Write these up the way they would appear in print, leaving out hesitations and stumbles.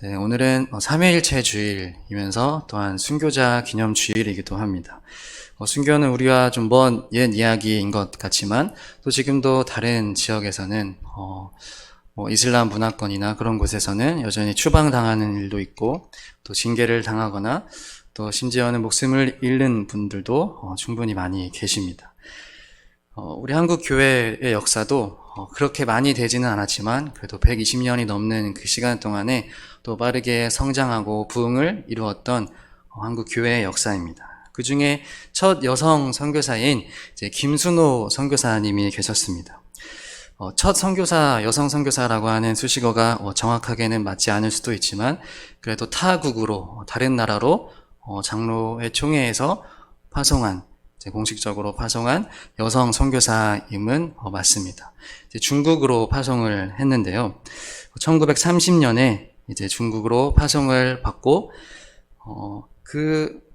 네, 오늘은 삼위일체 주일이면서 또한 순교자 기념 주일이기도 합니다. 순교는 우리와 좀 먼 옛 이야기인 것 같지만 또 지금도 다른 지역에서는 이슬람 문화권이나 그런 곳에서는 여전히 추방당하는 일도 있고 또 징계를 당하거나 또 심지어는 목숨을 잃는 분들도 충분히 많이 계십니다. 우리 한국 교회의 역사도 그렇게 많이 되지는 않았지만 그래도 120년이 넘는 그 시간 동안에 또 빠르게 성장하고 부흥을 이루었던 한국 교회의 역사입니다. 그 중에 첫 여성 선교사인 김순호 선교사님이 계셨습니다. 첫 선교사, 여성 선교사라고 하는 수식어가 정확하게는 맞지 않을 수도 있지만 그래도 타국으로 다른 나라로 장로회 총회에서 파송한 공식적으로 파송한 여성 선교사임은 맞습니다. 중국으로 파송을 했는데요. 1930년에 이제 중국으로 파송을 받고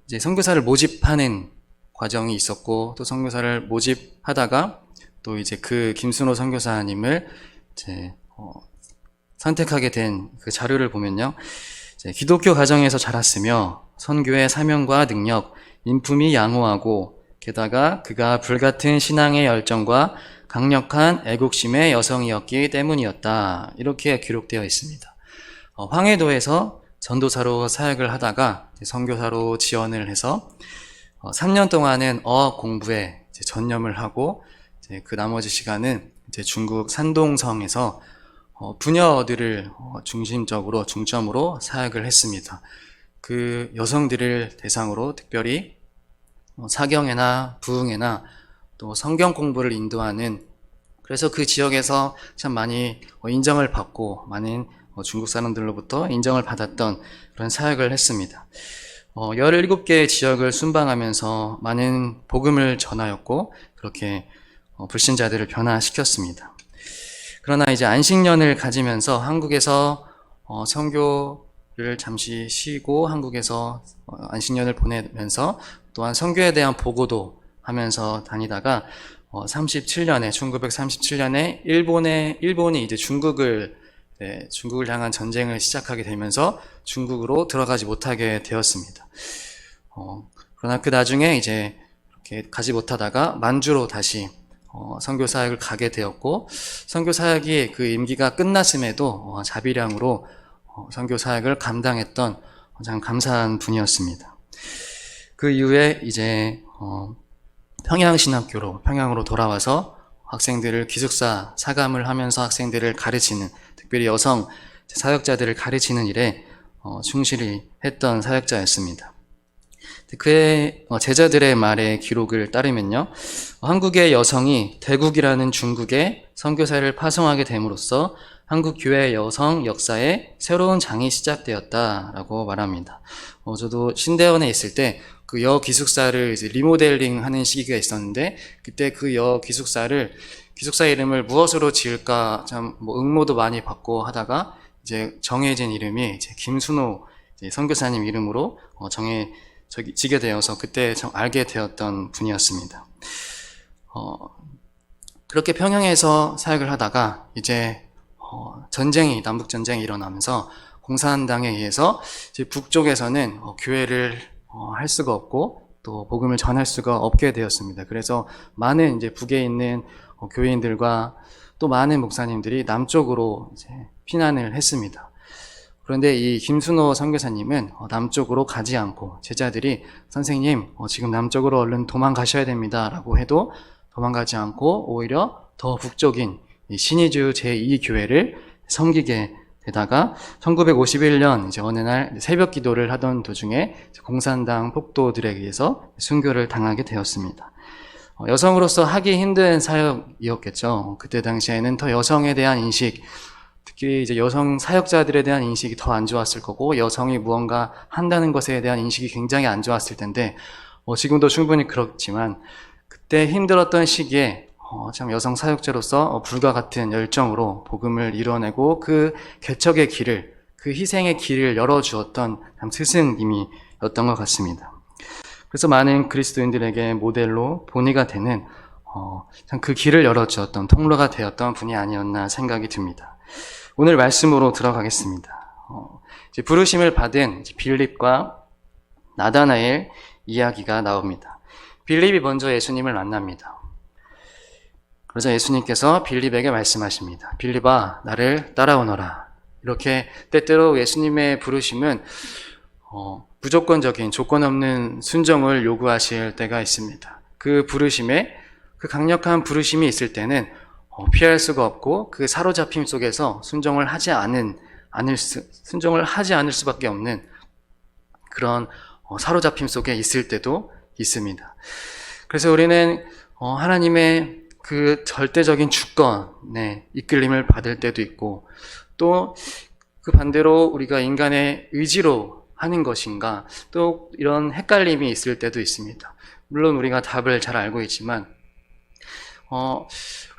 이제 선교사를 모집하는 과정이 있었고 또 선교사를 모집하다가 또 이제 그 김순호 선교사님을 이제 선택하게 된 그 자료를 보면요. 이제 기독교 가정에서 자랐으며 선교의 사명과 능력, 인품이 양호하고 게다가 그가 불같은 신앙의 열정과 강력한 애국심의 여성이었기 때문이었다. 이렇게 기록되어 있습니다. 황해도에서 전도사로 사역을 하다가 선교사로 지원을 해서 3년 동안은 어학 공부에 전념을 하고 그 나머지 시간은 중국 산동성에서 부녀들을 중점으로 사역을 했습니다. 그 여성들을 대상으로 특별히 사경회나 부흥회나 또 성경 공부를 인도하는, 그래서 그 지역에서 참 많이 인정을 받고 많은 중국 사람들로부터 인정을 받았던 그런 사역을 했습니다. 17개의 지역을 순방하면서 많은 복음을 전하였고 그렇게 불신자들을 변화시켰습니다. 그러나 이제 안식년을 가지면서 한국에서 선교를 잠시 쉬고 한국에서 안식년을 보내면서 또한 선교에 대한 보고도 하면서 다니다가 1937년에 일본이 이제 중국을 향한 전쟁을 시작하게 되면서 중국으로 들어가지 못하게 되었습니다. 그러나 그 나중에 이제 이렇게 가지 못하다가 만주로 다시 선교 사역을 가게 되었고 선교 사역이 그 임기가 끝났음에도 자비량으로 선교 사역을 감당했던 참 감사한 분이었습니다. 그 이후에 이제 평양으로 돌아와서 학생들을 기숙사 사감을 하면서 학생들을 가르치는, 특별히 여성 사역자들을 가르치는 일에 충실히 했던 사역자였습니다. 그의 제자들의 말의 기록을 따르면요, 한국의 여성이 대국이라는 중국에 선교사를 파송하게 됨으로써 한국 교회 여성 역사에 새로운 장이 시작되었다라고 말합니다. 저도 신대원에 있을 때 그 여 기숙사를 이제 리모델링 하는 시기가 있었는데 그때 그 여 기숙사 이름을 무엇으로 지을까 참 응모도 많이 받고 하다가 이제 정해진 이름이 이제 김순호 선교사님 이름으로 지게 되어서 그때 알게 되었던 분이었습니다. 그렇게 평양에서 사역을 하다가 이제 남북 전쟁이 일어나면서 공산당에 의해서 이제 북쪽에서는 교회를 할 수가 없고 또 복음을 전할 수가 없게 되었습니다. 그래서 많은 이제 북에 있는 교인들과 또 많은 목사님들이 남쪽으로 이제 피난을 했습니다. 그런데 이 김순호 선교사님은 남쪽으로 가지 않고 제자들이 선생님 지금 남쪽으로 얼른 도망가셔야 됩니다 라고 해도 도망가지 않고 오히려 더 북쪽인 신의주 제2교회를 섬기게 되다가 1951년 이제 어느 날 새벽 기도를 하던 도중에 공산당 폭도들에 의해서 순교를 당하게 되었습니다. 여성으로서 하기 힘든 사역이었겠죠. 그때 당시에는 더 여성에 대한 인식, 특히 이제 여성 사역자들에 대한 인식이 더 안 좋았을 거고 여성이 무언가 한다는 것에 대한 인식이 굉장히 안 좋았을 텐데 지금도 충분히 그렇지만 그때 힘들었던 시기에 참 여성 사역자로서 불과 같은 열정으로 복음을 이뤄내고 그 개척의 길을, 그 희생의 길을 열어주었던 참 스승님이었던 것 같습니다. 그래서 많은 그리스도인들에게 모델로 본의가 되는 참 그 길을 열어주었던 통로가 되었던 분이 아니었나 생각이 듭니다. 오늘 말씀으로 들어가겠습니다. 이제 부르심을 받은 빌립과 나다나엘 이야기가 나옵니다. 빌립이 먼저 예수님을 만납니다. 그러자 예수님께서 빌립에게 말씀하십니다. 빌립아, 나를 따라오너라. 이렇게 때때로 예수님의 부르심은 무조건적인 조건 없는 순종을 요구하실 때가 있습니다. 그 부르심에 그 강력한 부르심이 있을 때는 피할 수가 없고 그 사로잡힘 속에서 순종을 하지 않을 수밖에 없는 그런 사로잡힘 속에 있을 때도 있습니다. 그래서 우리는 하나님의 그 절대적인 주권에 이끌림을 받을 때도 있고 또 그 반대로 우리가 인간의 의지로 하는 것인가 또 이런 헷갈림이 있을 때도 있습니다. 물론 우리가 답을 잘 알고 있지만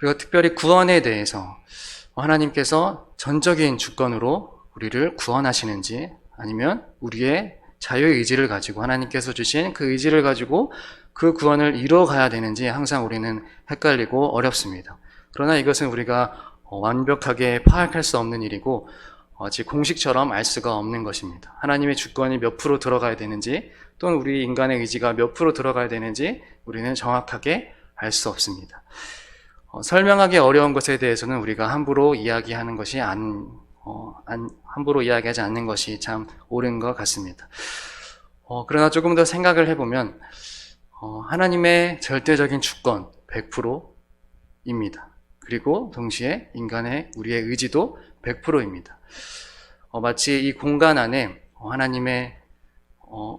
우리가 특별히 구원에 대해서 하나님께서 전적인 주권으로 우리를 구원하시는지 아니면 우리의 자유의 의지를 가지고 하나님께서 주신 그 의지를 가지고 그 구원을 이루어가야 되는지 항상 우리는 헷갈리고 어렵습니다. 그러나 이것은 우리가 완벽하게 파악할 수 없는 일이고 아직 공식처럼 알 수가 없는 것입니다. 하나님의 주권이 몇 프로 들어가야 되는지 또는 우리 인간의 의지가 몇 프로 들어가야 되는지 우리는 정확하게 알 수 없습니다. 설명하기 어려운 것에 대해서는 우리가 함부로 이야기하는 것이 함부로 이야기하지 않는 것이 참 옳은 것 같습니다. 그러나 조금 더 생각을 해보면 하나님의 절대적인 주권 100%입니다. 그리고 동시에 우리의 의지도 100%입니다. 마치 이 공간 안에 하나님의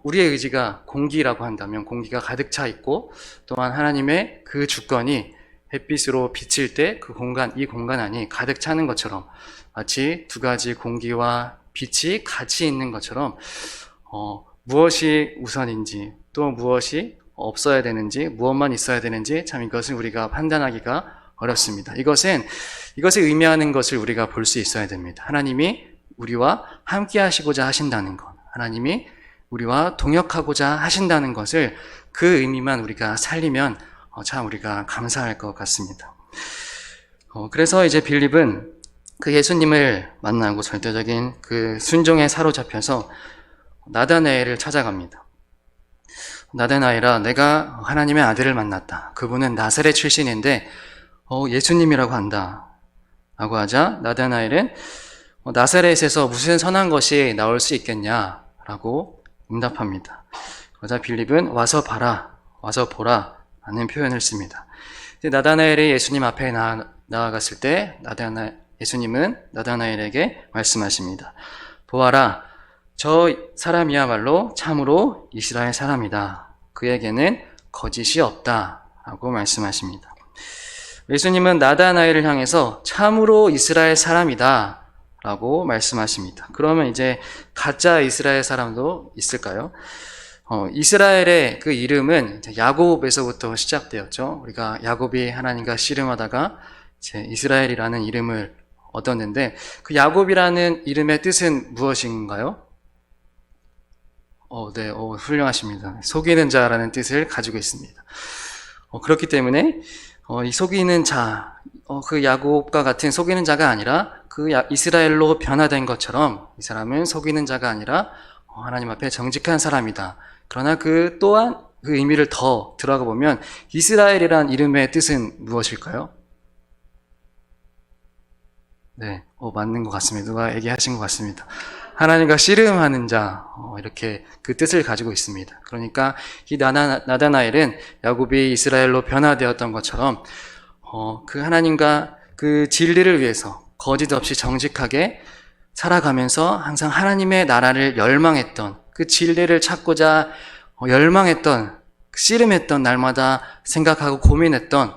우리의 의지가 공기라고 한다면 공기가 가득 차 있고 또한 하나님의 그 주권이 햇빛으로 비칠 때 이 공간 안이 가득 차는 것처럼 마치 두 가지 공기와 빛이 같이 있는 것처럼 무엇이 우선인지 또 무엇이 없어야 되는지 무엇만 있어야 되는지 참 이것은 우리가 판단하기가 어렵습니다. 이것을 의미하는 것을 우리가 볼 수 있어야 됩니다. 하나님이 우리와 함께 하시고자 하신다는 것, 하나님이 우리와 동역하고자 하신다는 것을 그 의미만 우리가 살리면 참 우리가 감사할 것 같습니다. 그래서 이제 빌립은 그 예수님을 만나고 절대적인 그 순종에 사로잡혀서 나다나엘을 찾아갑니다. 나다나엘아, 내가 하나님의 아들을 만났다. 그분은 나사렛 출신인데 예수님이라고 한다. 라고 하자 나다나엘은 나사렛에서 무슨 선한 것이 나올 수 있겠냐? 라고 응답합니다. 그러자 빌립은 와서 보라 라는 표현을 씁니다. 나다나엘이 예수님 앞에 나아갔을 때 예수님은 나다나엘에게 말씀하십니다. 보아라, 저 사람이야말로 참으로 이스라엘 사람이다. 그에게는 거짓이 없다. 라고 말씀하십니다. 예수님은 나다나엘을 향해서 참으로 이스라엘 사람이다. 라고 말씀하십니다. 그러면 이제 가짜 이스라엘 사람도 있을까요? 이스라엘의 그 이름은 야곱에서부터 시작되었죠. 우리가 야곱이 하나님과 씨름하다가 이제 이스라엘이라는 이름을 얻었는데 그 야곱이라는 이름의 뜻은 무엇인가요? 네, 훌륭하십니다. 속이는 자라는 뜻을 가지고 있습니다. 그렇기 때문에 이 속이는 자, 그 야곱과 같은 속이는 자가 아니라 그 이스라엘로 변화된 것처럼 이 사람은 속이는 자가 아니라 하나님 앞에 정직한 사람이다. 그러나 그 또한 그 의미를 더 들어가 보면 이스라엘이란 이름의 뜻은 무엇일까요? 네, 맞는 것 같습니다. 누가 얘기하신 것 같습니다. 하나님과 씨름하는 자, 이렇게 그 뜻을 가지고 있습니다. 그러니까 이 나다나엘은 야곱이 이스라엘로 변화되었던 것처럼 그 하나님과 그 진리를 위해서 거짓 없이 정직하게 살아가면서 항상 하나님의 나라를 열망했던 그 진리를 찾고자 열망했던 씨름했던 날마다 생각하고 고민했던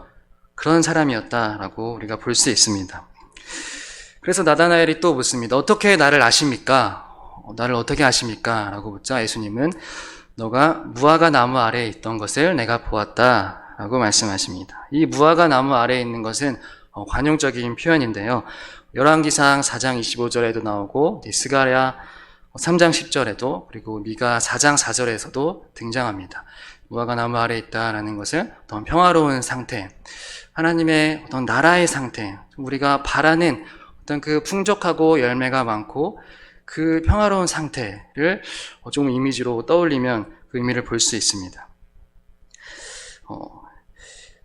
그런 사람이었다라고 우리가 볼 수 있습니다. 그래서 나다나엘이 또 묻습니다. 어떻게 나를 아십니까? 나를 어떻게 아십니까? 라고 묻자 예수님은 너가 무화과 나무 아래에 있던 것을 내가 보았다 라고 말씀하십니다. 이 무화과 나무 아래에 있는 것은 관용적인 표현인데요. 열왕기상 4장 25절에도 나오고 스가랴 3장 10절에도 그리고 미가 4장 4절에서도 등장합니다. 무화과 나무 아래에 있다라는 것은 어떤 평화로운 상태, 하나님의 어떤 나라의 상태, 우리가 바라는 어떤 그 풍족하고 열매가 많고 그 평화로운 상태를 좀 이미지로 떠올리면 그 의미를 볼 수 있습니다.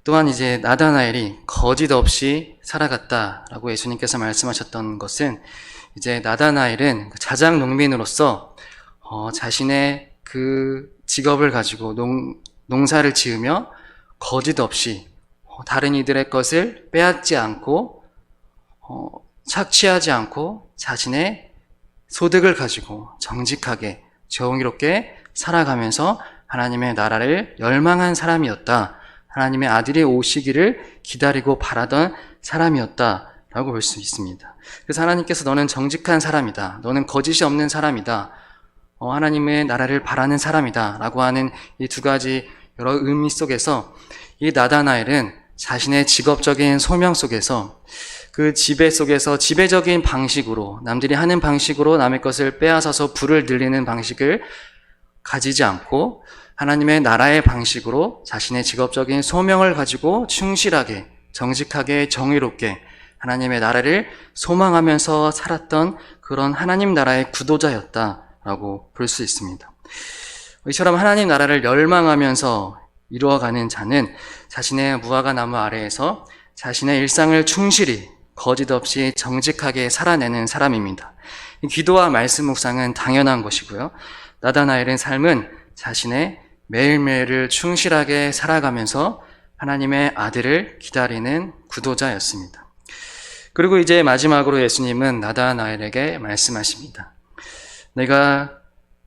또한 이제 나다나엘이 거짓 없이 살아갔다라고 예수님께서 말씀하셨던 것은 이제 나다나엘은 자작 농민으로서 자신의 그 직업을 가지고 농사를 지으며 거짓 없이 다른 이들의 것을 빼앗지 않고 착취하지 않고 자신의 소득을 가지고 정직하게 정의롭게 살아가면서 하나님의 나라를 열망한 사람이었다. 하나님의 아들이 오시기를 기다리고 바라던 사람이었다라고 볼 수 있습니다. 그래서 하나님께서 너는 정직한 사람이다. 너는 거짓이 없는 사람이다. 하나님의 나라를 바라는 사람이다. 라고 하는 이 두 가지 여러 의미 속에서 이 나다나엘은 자신의 직업적인 소명 속에서 그 지배 속에서 지배적인 방식으로 남들이 하는 방식으로 남의 것을 빼앗아서 부를 늘리는 방식을 가지지 않고 하나님의 나라의 방식으로 자신의 직업적인 소명을 가지고 충실하게 정직하게 정의롭게 하나님의 나라를 소망하면서 살았던 그런 하나님 나라의 구도자였다라고 볼 수 있습니다. 이처럼 하나님 나라를 열망하면서 이루어가는 자는 자신의 무화과 나무 아래에서 자신의 일상을 충실히 거짓 없이 정직하게 살아내는 사람입니다. 기도와 말씀 묵상은 당연한 것이고요. 나다나엘의 삶은 자신의 매일매일을 충실하게 살아가면서 하나님의 아들을 기다리는 구도자였습니다. 그리고 이제 마지막으로 예수님은 나다나엘에게 말씀하십니다. 내가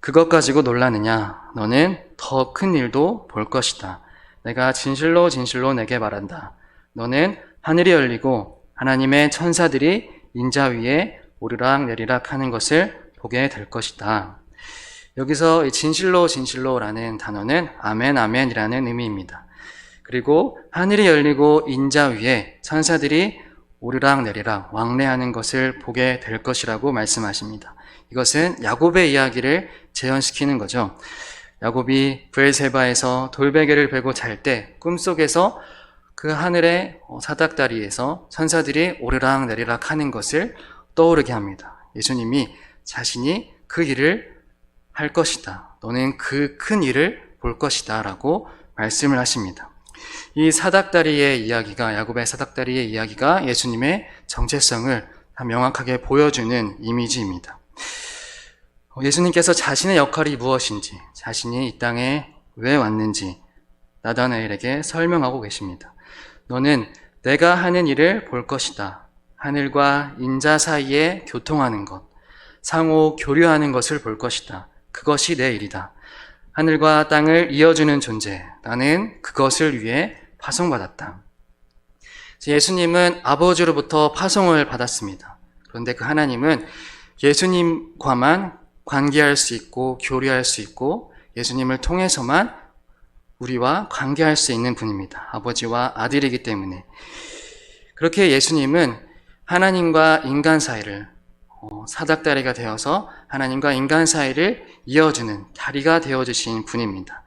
그것 가지고 놀라느냐? 너는 더 큰 일도 볼 것이다. 내가 진실로 진실로 내게 말한다. 너는 하늘이 열리고 하나님의 천사들이 인자 위에 오르락 내리락 하는 것을 보게 될 것이다. 여기서 진실로 진실로라는 단어는 아멘 아멘이라는 의미입니다. 그리고 하늘이 열리고 인자 위에 천사들이 오르락 내리락 왕래하는 것을 보게 될 것이라고 말씀하십니다. 이것은 야곱의 이야기를 재현시키는 거죠. 야곱이 브엘세바에서 돌베개를 베고 잘 때 꿈속에서 그 하늘의 사닥다리에서 천사들이 오르락 내리락 하는 것을 떠오르게 합니다. 예수님이 자신이 그 일을 할 것이다. 너는 그 큰 일을 볼 것이다. 라고 말씀을 하십니다. 이 사닥다리의 이야기가, 야곱의 사닥다리의 이야기가 예수님의 정체성을 명확하게 보여주는 이미지입니다. 예수님께서 자신의 역할이 무엇인지, 자신이 이 땅에 왜 왔는지 나다나엘에게 설명하고 계십니다. 너는 내가 하는 일을 볼 것이다. 하늘과 인자 사이에 교통하는 것, 상호 교류하는 것을 볼 것이다. 그것이 내 일이다. 하늘과 땅을 이어주는 존재, 나는 그것을 위해 파송받았다. 예수님은 아버지로부터 파송을 받았습니다. 그런데 그 하나님은 예수님과만 관계할 수 있고 교류할 수 있고 예수님을 통해서만 우리와 관계할 수 있는 분입니다. 아버지와 아들이기 때문에. 그렇게 예수님은 하나님과 인간 사이를 사닥다리가 되어서 하나님과 인간 사이를 이어주는 다리가 되어주신 분입니다.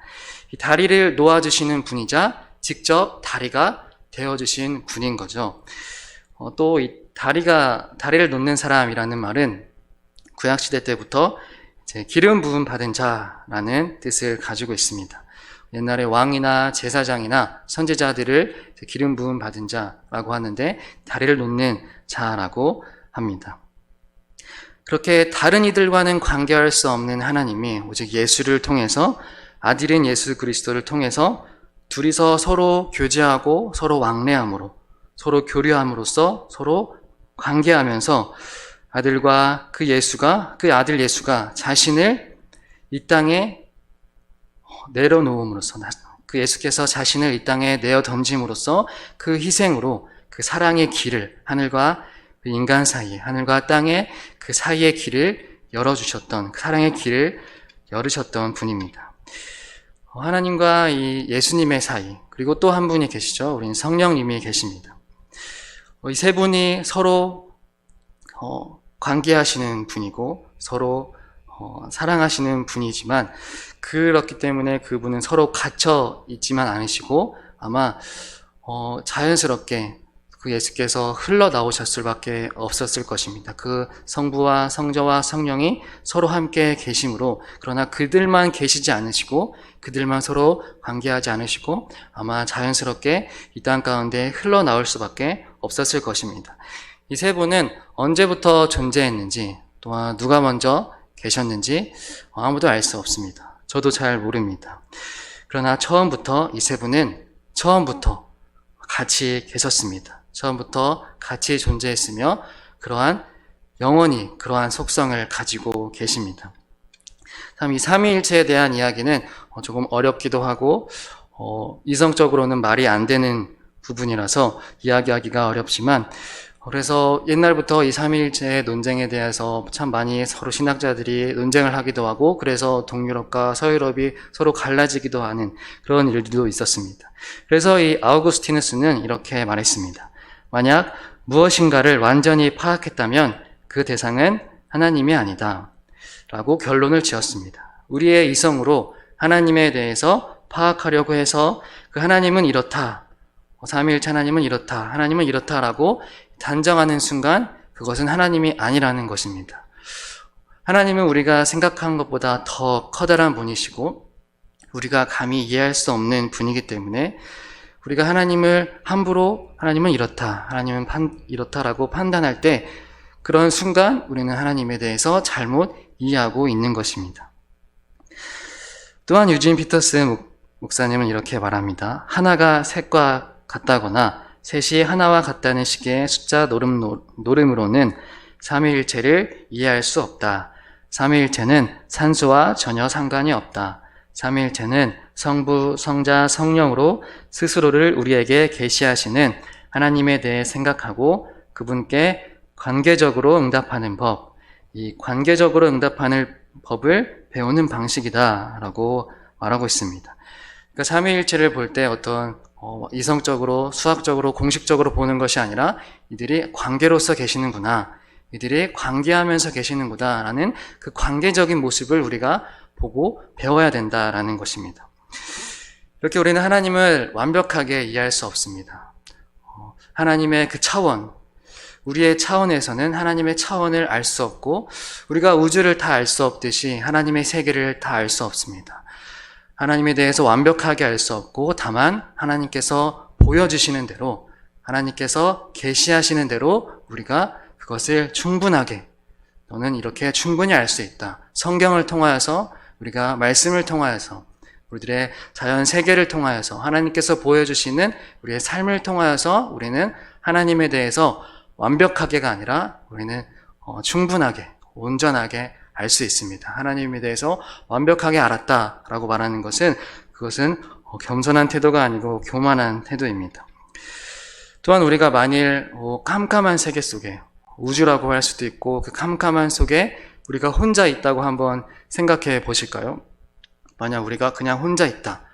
이 다리를 놓아주시는 분이자 직접 다리가 되어주신 분인 거죠. 또 이 다리를 놓는 사람이라는 말은 구약시대 때부터 이제 기름 부음 받은 자라는 뜻을 가지고 있습니다. 옛날에 왕이나 제사장이나 선지자들을 기름 부음 받은 자라고 하는데 다리를 놓는 자라고 합니다. 그렇게 다른 이들과는 관계할 수 없는 하나님이 오직 예수를 통해서 아들인 예수 그리스도를 통해서 둘이서 서로 교제하고 서로 왕래함으로 서로 교류함으로써 서로 관계하면서 아들과 그 아들 예수가 자신을 이 땅에 내려놓음으로써 그 예수께서 자신을 이 땅에 내어 던짐으로써 그 희생으로 그 사랑의 길을 하늘과 그 인간 사이에 하늘과 땅의 그 사이의 길을 열어주셨던 그 사랑의 길을 열으셨던 분입니다. 하나님과 이 예수님의 사이 그리고 또 한 분이 계시죠. 우린 성령님이 계십니다. 이 세 분이 서로 관계하시는 분이고 서로 사랑하시는 분이지만 그렇기 때문에 그분은 서로 갇혀 있지만 않으시고 아마 자연스럽게 그 예수께서 흘러나오셨을 수밖에 없었을 것입니다. 그 성부와 성자와 성령이 서로 함께 계심으로, 그러나 그들만 계시지 않으시고 그들만 서로 관계하지 않으시고 아마 자연스럽게 이 땅 가운데 흘러나올 수밖에 없었을 것입니다. 이 세 분은 언제부터 존재했는지, 또한 누가 먼저 계셨는지 아무도 알 수 없습니다. 저도 잘 모릅니다. 그러나 처음부터 이 세 분은 처음부터 같이 계셨습니다. 처음부터 같이 존재했으며 영원히 그러한 속성을 가지고 계십니다. 참 이 삼위일체에 대한 이야기는 조금 어렵기도 하고 이성적으로는 말이 안 되는 부분이라서 이야기하기가 어렵지만, 그래서 옛날부터 이 삼위일체의 논쟁에 대해서 참 많이 서로 신학자들이 논쟁을 하기도 하고, 그래서 동유럽과 서유럽이 서로 갈라지기도 하는 그런 일들도 있었습니다. 그래서 이 아우구스티누스는 이렇게 말했습니다. 만약 무엇인가를 완전히 파악했다면 그 대상은 하나님이 아니다 라고 결론을 지었습니다. 우리의 이성으로 하나님에 대해서 파악하려고 해서 그 하나님은 이렇다, 삼위일체 하나님은 이렇다, 하나님은 이렇다라고 단정하는 순간 그것은 하나님이 아니라는 것입니다. 하나님은 우리가 생각한 것보다 더 커다란 분이시고 우리가 감히 이해할 수 없는 분이기 때문에 우리가 하나님을 함부로 하나님은 이렇다, 하나님은 이렇다라고 판단할 때 그런 순간 우리는 하나님에 대해서 잘못 이해하고 있는 것입니다. 또한 유진 피터스 목사님은 이렇게 말합니다. 하나가 셋과 같다거나 셋이 하나와 같다는 식의 숫자 노름으로는 삼위일체를 이해할 수 없다. 삼위일체는 산수와 전혀 상관이 없다. 삼위일체는 성부, 성자, 성령으로 스스로를 우리에게 계시하시는 하나님에 대해 생각하고 그분께 관계적으로 응답하는 법, 이 관계적으로 응답하는 법을 배우는 방식이다 라고 말하고 있습니다. 그러니까 삼위일체를 볼 때 어떤 이성적으로, 수학적으로, 공식적으로 보는 것이 아니라 이들이 관계로서 계시는구나, 이들이 관계하면서 계시는구나 라는 그 관계적인 모습을 우리가 보고 배워야 된다라는 것입니다. 이렇게 우리는 하나님을 완벽하게 이해할 수 없습니다. 하나님의 그 차원, 우리의 차원에서는 하나님의 차원을 알 수 없고 우리가 우주를 다 알 수 없듯이 하나님의 세계를 다 알 수 없습니다. 하나님에 대해서 완벽하게 알 수 없고 다만 하나님께서 보여주시는 대로, 하나님께서 계시하시는 대로 우리가 그것을 충분하게, 너는 이렇게 충분히 알 수 있다. 성경을 통하여서, 우리가 말씀을 통하여서, 우리들의 자연 세계를 통하여서, 하나님께서 보여주시는 우리의 삶을 통하여서 우리는 하나님에 대해서 완벽하게가 아니라 우리는 충분하게, 온전하게 알 수 있습니다. 하나님에 대해서 완벽하게 알았다라고 말하는 것은, 그것은 겸손한 태도가 아니고 교만한 태도입니다. 또한 우리가 만일 깜깜한 세계 속에, 우주라고 할 수도 있고 그 깜깜한 속에 우리가 혼자 있다고 한번 생각해 보실까요? 만약 우리가 그냥 혼자 있다,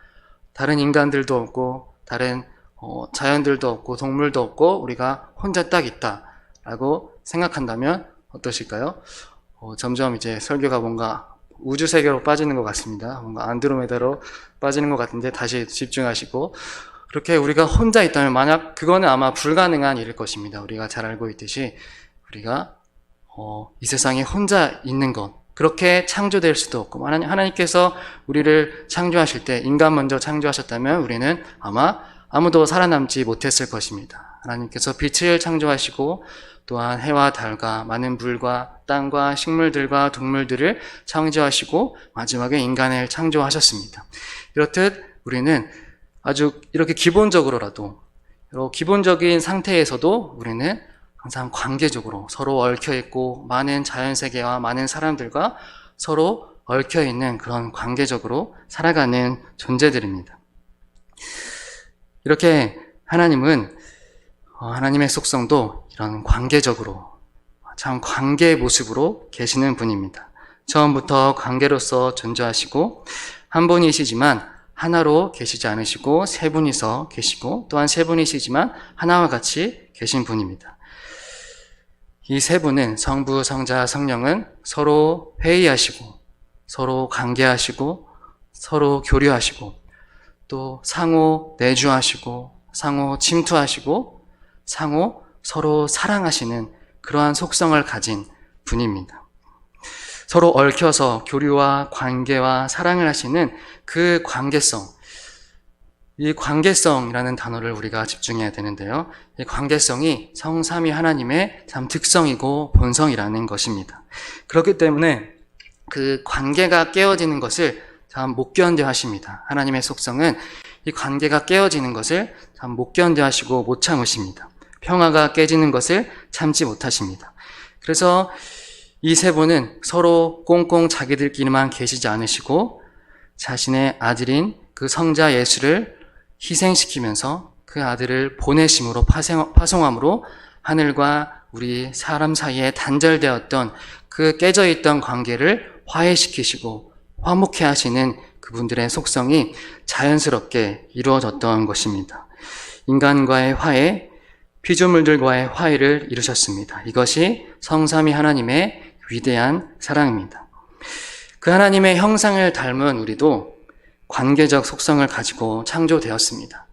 다른 인간들도 없고 다른 자연들도 없고 동물도 없고 우리가 혼자 딱 있다라고 생각한다면 어떠실까요? 점점 이제 설교가 뭔가 우주 세계로 빠지는 것 같습니다. 뭔가 안드로메다로 빠지는 것 같은데 다시 집중하시고, 그렇게 우리가 혼자 있다면, 만약 그거는 아마 불가능한 일일 것입니다. 우리가 잘 알고 있듯이 우리가 이 세상에 혼자 있는 것, 그렇게 창조될 수도 없고, 하나님께서 우리를 창조하실 때 인간 먼저 창조하셨다면 우리는 아마 아무도 살아남지 못했을 것입니다. 하나님께서 빛을 창조하시고 또한 해와 달과 많은 불과 땅과 식물들과 동물들을 창조하시고 마지막에 인간을 창조하셨습니다. 이렇듯 우리는 아주 이렇게 기본적으로라도, 기본적인 상태에서도 우리는 항상 관계적으로 서로 얽혀있고 많은 자연세계와 많은 사람들과 서로 얽혀있는 그런 관계적으로 살아가는 존재들입니다. 이렇게 하나님은 하나님의 속성도 이런 관계적으로, 참 관계의 모습으로 계시는 분입니다. 처음부터 관계로서 존재하시고 한 분이시지만 하나로 계시지 않으시고 세 분이서 계시고 또한 세 분이시지만 하나와 같이 계신 분입니다. 이 세 분은, 성부, 성자, 성령은 서로 회의하시고 서로 관계하시고 서로 교류하시고 또 상호 내주하시고 상호 침투하시고 상호 서로 사랑하시는 그러한 속성을 가진 분입니다. 서로 얽혀서 교류와 관계와 사랑을 하시는 그 관계성, 이 관계성이라는 단어를 우리가 집중해야 되는데요. 이 관계성이 성삼위 하나님의 참 특성이고 본성이라는 것입니다. 그렇기 때문에 그 관계가 깨어지는 것을 참 못 견뎌 하십니다. 하나님의 속성은 이 관계가 깨어지는 것을 참 못 견뎌 하시고 못 참으십니다. 평화가 깨지는 것을 참지 못하십니다. 그래서 이 세 분은 서로 꽁꽁 자기들끼리만 계시지 않으시고 자신의 아들인 그 성자 예수를 희생시키면서 그 아들을 보내심으로 파송함으로 하늘과 우리 사람 사이에 단절되었던 그 깨져있던 관계를 화해시키시고 화목해 하시는 그분들의 속성이 자연스럽게 이루어졌던 것입니다. 인간과의 화해, 피조물들과의 화해를 이루셨습니다. 이것이 성삼위 하나님의 위대한 사랑입니다. 그 하나님의 형상을 닮은 우리도 관계적 속성을 가지고 창조되었습니다.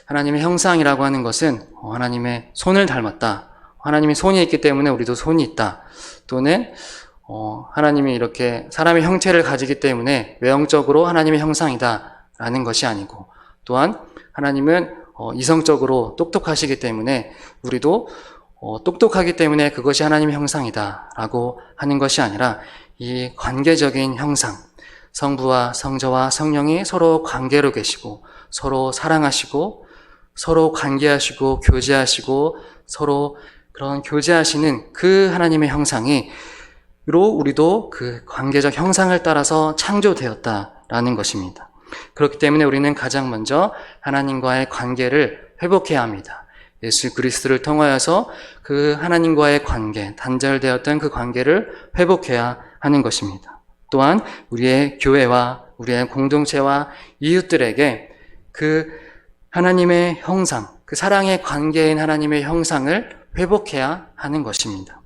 하나님의 형상이라고 하는 것은 하나님의 손을 닮았다. 하나님의 손이 있기 때문에 우리도 손이 있다. 또는 하나님이 이렇게 사람의 형체를 가지기 때문에 외형적으로 하나님의 형상이다 라는 것이 아니고, 또한 하나님은 이성적으로 똑똑하시기 때문에 우리도 똑똑하기 때문에 그것이 하나님의 형상이다 라고 하는 것이 아니라 이 관계적인 형상, 성부와 성자와 성령이 서로 관계로 계시고 서로 사랑하시고 서로 관계하시고 교제하시고 서로 그런 교제하시는 그 하나님의 형상이 우리도 그 관계적 형상을 따라서 창조되었다라는 것입니다. 그렇기 때문에 우리는 가장 먼저 하나님과의 관계를 회복해야 합니다. 예수 그리스도를 통하여서 그 하나님과의 관계, 단절되었던 그 관계를 회복해야 하는 것입니다. 또한 우리의 교회와 우리의 공동체와 이웃들에게 그 하나님의 형상, 그 사랑의 관계인 하나님의 형상을 회복해야 하는 것입니다.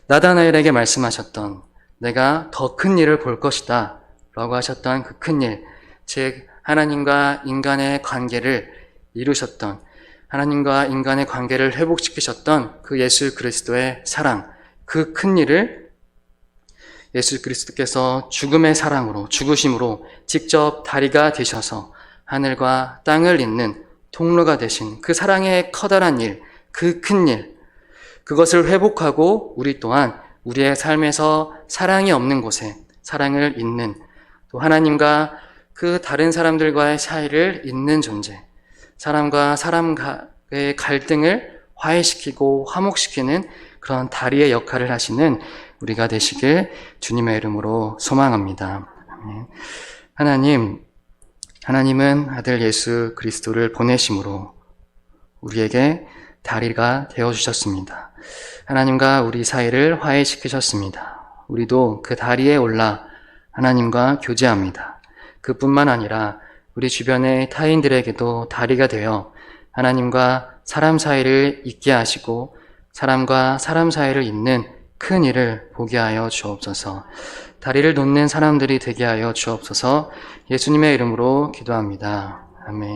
나다나엘에게 말씀하셨던 내가 더 큰 일을 볼 것이다 라고 하셨던 그 큰 일, 즉 하나님과 인간의 관계를 이루셨던, 하나님과 인간의 관계를 회복시키셨던 그 예수 그리스도의 사랑, 그 큰 일을 예수 그리스도께서 죽음의 사랑으로, 죽으심으로 직접 다리가 되셔서 하늘과 땅을 잇는 통로가 되신 그 사랑의 커다란 일, 그 큰 일, 그것을 회복하고 우리 또한 우리의 삶에서 사랑이 없는 곳에 사랑을 잇는, 또 하나님과 그 다른 사람들과의 사이를 잇는 존재, 사람과 사람과의 갈등을 화해시키고 화목시키는 그런 다리의 역할을 하시는 우리가 되시길 주님의 이름으로 소망합니다. 아멘. 하나님은 아들 예수 그리스도를 보내심으로 우리에게 다리가 되어주셨습니다. 하나님과 우리 사이를 화해시키셨습니다. 우리도 그 다리에 올라 하나님과 교제합니다. 그뿐만 아니라 우리 주변의 타인들에게도 다리가 되어 하나님과 사람 사이를 잇게 하시고 사람과 사람 사이를 잇는 큰 일을 보게 하여 주옵소서. 다리를 놓는 사람들이 되게 하여 주옵소서. 예수님의 이름으로 기도합니다. 아멘.